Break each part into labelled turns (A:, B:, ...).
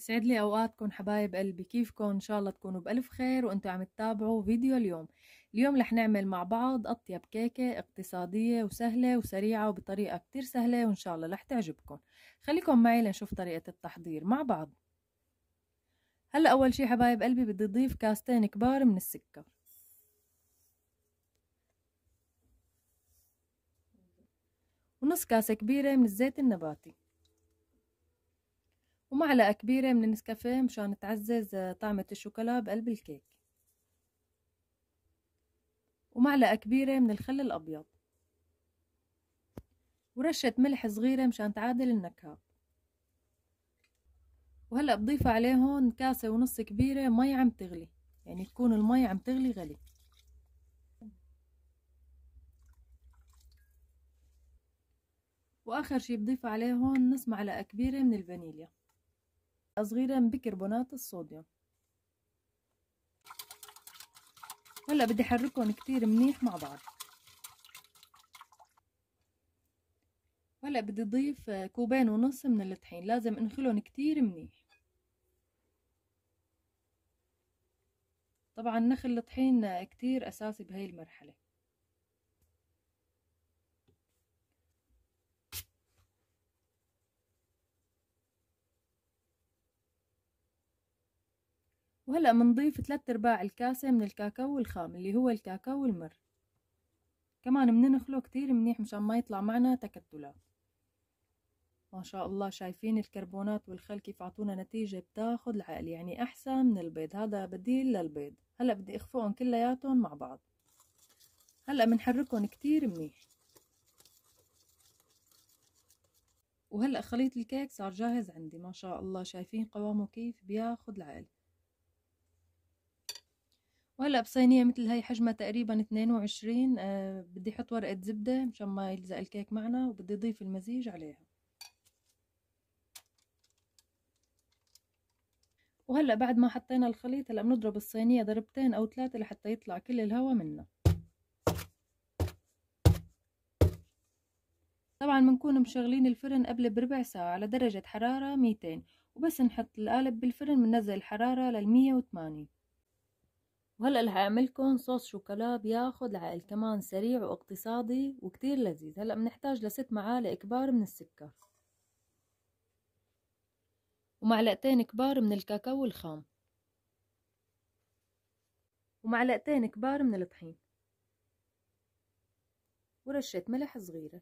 A: يسعد لي اوقاتكم حبايب قلبي، كيفكم؟ ان شاء الله تكونوا بالف خير وانتم عم تتابعوا فيديو اليوم رح نعمل مع بعض اطيب كيكه اقتصاديه وسهله وسريعه وبطريقه كتير سهله، وان شاء الله رح تعجبكم. خليكم معي لنشوف طريقه التحضير مع بعض. هلا اول شي حبايب قلبي بدي اضيف كاستين كبار من السكر، ونص كاسه كبيره من الزيت النباتي، ومعلقه كبيره من النسكافيه مشان تعزز طعمه الشوكولا بقلب الكيك، ومعلقه كبيره من الخل الابيض، ورشة ملح صغيرة مشان تعادل النكهة. وهلأ بضيف عليهم كاسة ونص كبيرة مي عم تغلي، يعني تكون المي عم تغلي غلي. وآخر شي بضيف عليهم نص معلقة كبيرة من الفانيليا صغيرة من بيكربونات الصوديوم. هلأ بدي أحركهم كتير منيح مع بعض. وهلأ بدي أضيف كوبين ونص من الطحين، لازم انخلهم كتير منيح. طبعا نخل الطحين كتير أساسي بهاي المرحلة. وهلأ منضيف 3/4 الكاسة من الكاكاو الخام اللي هو الكاكاو المر، كمان بننخله كتير منيح مشان ما يطلع معنا تكتلات. ما شاء الله، شايفين الكربونات والخل كيف عطونا نتيجة بتاخد العقل، يعني أحسن من البيض، هذا بديل للبيض. هلأ بدي أخفقهم كلياتهم مع بعض. هلأ بنحركهم كتير منيح. وهلأ خليط الكيك صار جاهز عندي، ما شاء الله شايفين قوامه كيف بياخد العقل. وهلأ بصينية مثل هاي حجمها تقريبا 22 بدي أحط ورقة زبدة مشان ما يلزق الكيك معنا، وبدي أضيف المزيج عليها. وهلأ بعد ما حطينا الخليط هلأ بنضرب الصينية ضربتين أو 3 لحتى يطلع كل الهواء منها. طبعا بنكون مشغلين الفرن قبل بربع ساعة على درجة حرارة 200، وبس نحط القالب بالفرن بننزل الحرارة لل180. وهلأ رح أعملكم صوص شوكولا بياخد العقل، كمان سريع واقتصادي وكتير لذيذ. هلأ بنحتاج ل6 معالق كبار من السكر، ومعلقتين كبار من الكاكاو الخام، ومعلقتين كبار من الطحين، ورشة ملح صغيرة.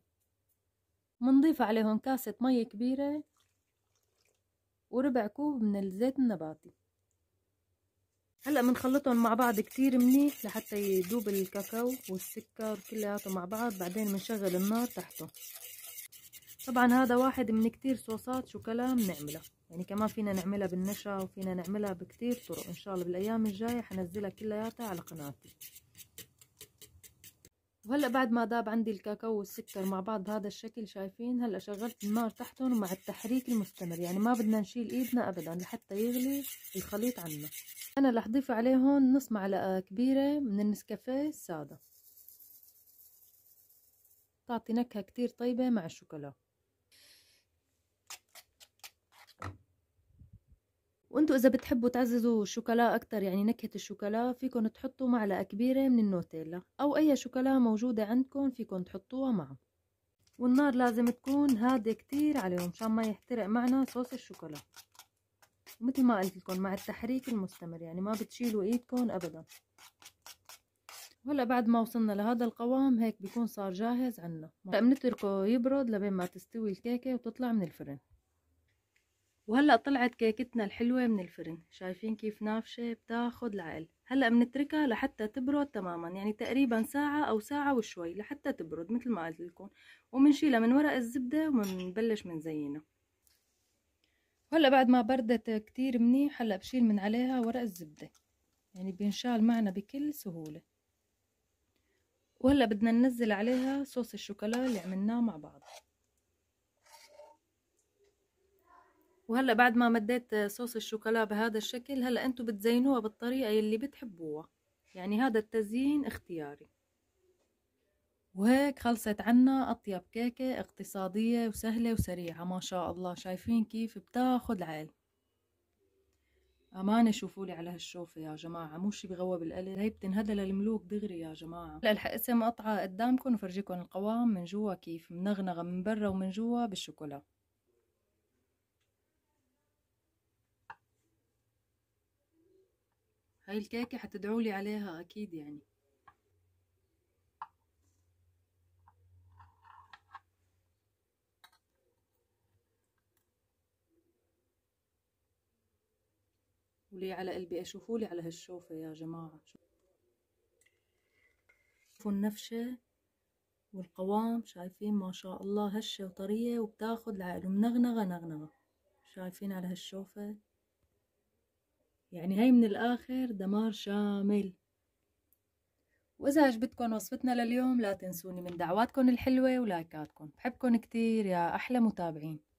A: منضيف عليهم كاسة مي كبيرة وربع كوب من الزيت النباتي. هلا بنخلطهم مع بعض كتير منيح لحتى يذوب الكاكاو والسكر كلياته مع بعض، بعدين بنشغل النار تحته. طبعا هذا واحد من كتير صوصات شوكولا بنعملها، يعني كمان فينا نعملها بالنشا وفينا نعملها بكتير طرق. ان شاء الله بالايام الجاية حنزلها كلياتها على قناتي. وهلا بعد ما ذاب عندي الكاكاو والسكر مع بعض بهذا الشكل، شايفين؟ هلا شغلت النار تحتهم مع التحريك المستمر، يعني ما بدنا نشيل ايدنا ابدا لحتى يغلي الخليط عنا. انا رح اضيف عليهم نص معلقة كبيرة من النسكافيه السادة، تعطي نكهة كتير طيبة مع الشوكولا. وانتوا اذا بتحبوا تعززوا الشوكولا اكتر، يعني نكهة الشوكولا، فيكن تحطوا معلقة كبيرة من النوتيلا او اي شوكولا موجودة عندكم فيكن تحطوها معه. والنار لازم تكون هادية كتير عليهم مشان ما يحترق معنا صوص الشوكولا. مثل ما قلت لكم مع التحريك المستمر، يعني ما بتشيلوا ايدكم ابدا. وهلا بعد ما وصلنا لهذا القوام هيك بيكون صار جاهز عنا. هلا بنتركه يبرد لبين ما تستوي الكيكة وتطلع من الفرن. وهلا طلعت كيكتنا الحلوة من الفرن، شايفين كيف نافشة بتاخد العقل. هلا بنتركها لحتى تبرد تماما، يعني تقريبا ساعة او ساعة وشوي لحتى تبرد مثل ما قلت لكم. وبنشيلها من ورق الزبدة وبنبلش منزينها. وهلا بعد ما بردت كتير منيح هلا بشيل من عليها ورق الزبدة، يعني بينشال معنا بكل سهولة. وهلا بدنا ننزل عليها صوص الشوكولا اللي عملناه مع بعض. وهلا بعد ما مديت صوص الشوكولا بهذا الشكل، هلا انتو بتزينوها بالطريقة اللي بتحبوها، يعني هذا التزيين اختياري. وهيك خلصت عنا اطيب كيكة اقتصادية وسهلة وسريعة، ما شاء الله شايفين كيف بتاخد العقل. أمانة شوفولي على هالشوفة يا جماعة، مو شي بغوى بالقلب، هي بتنهدى للملوك دغري يا جماعة. هلا رح اقسم قطعة قدامكم وفرجيكم القوام من جوا كيف منغنغة من برا ومن جوا بالشوكولا. هاي الكيكة حتدعولي عليها أكيد يعني. ولي على قلبي شوفولي على هالشوفة يا جماعة، شوفوا النفشة والقوام، شايفين ما شاء الله هشة وطرية وبتاخد العقل ومنغنغة نغنغة. شايفين على هالشوفة يعني هاي من الآخر دمار شامل. وإذا عجبتكم وصفتنا لليوم لا تنسوني من دعواتكم الحلوة ولايكاتكم، بحبكم كتير يا أحلى متابعين.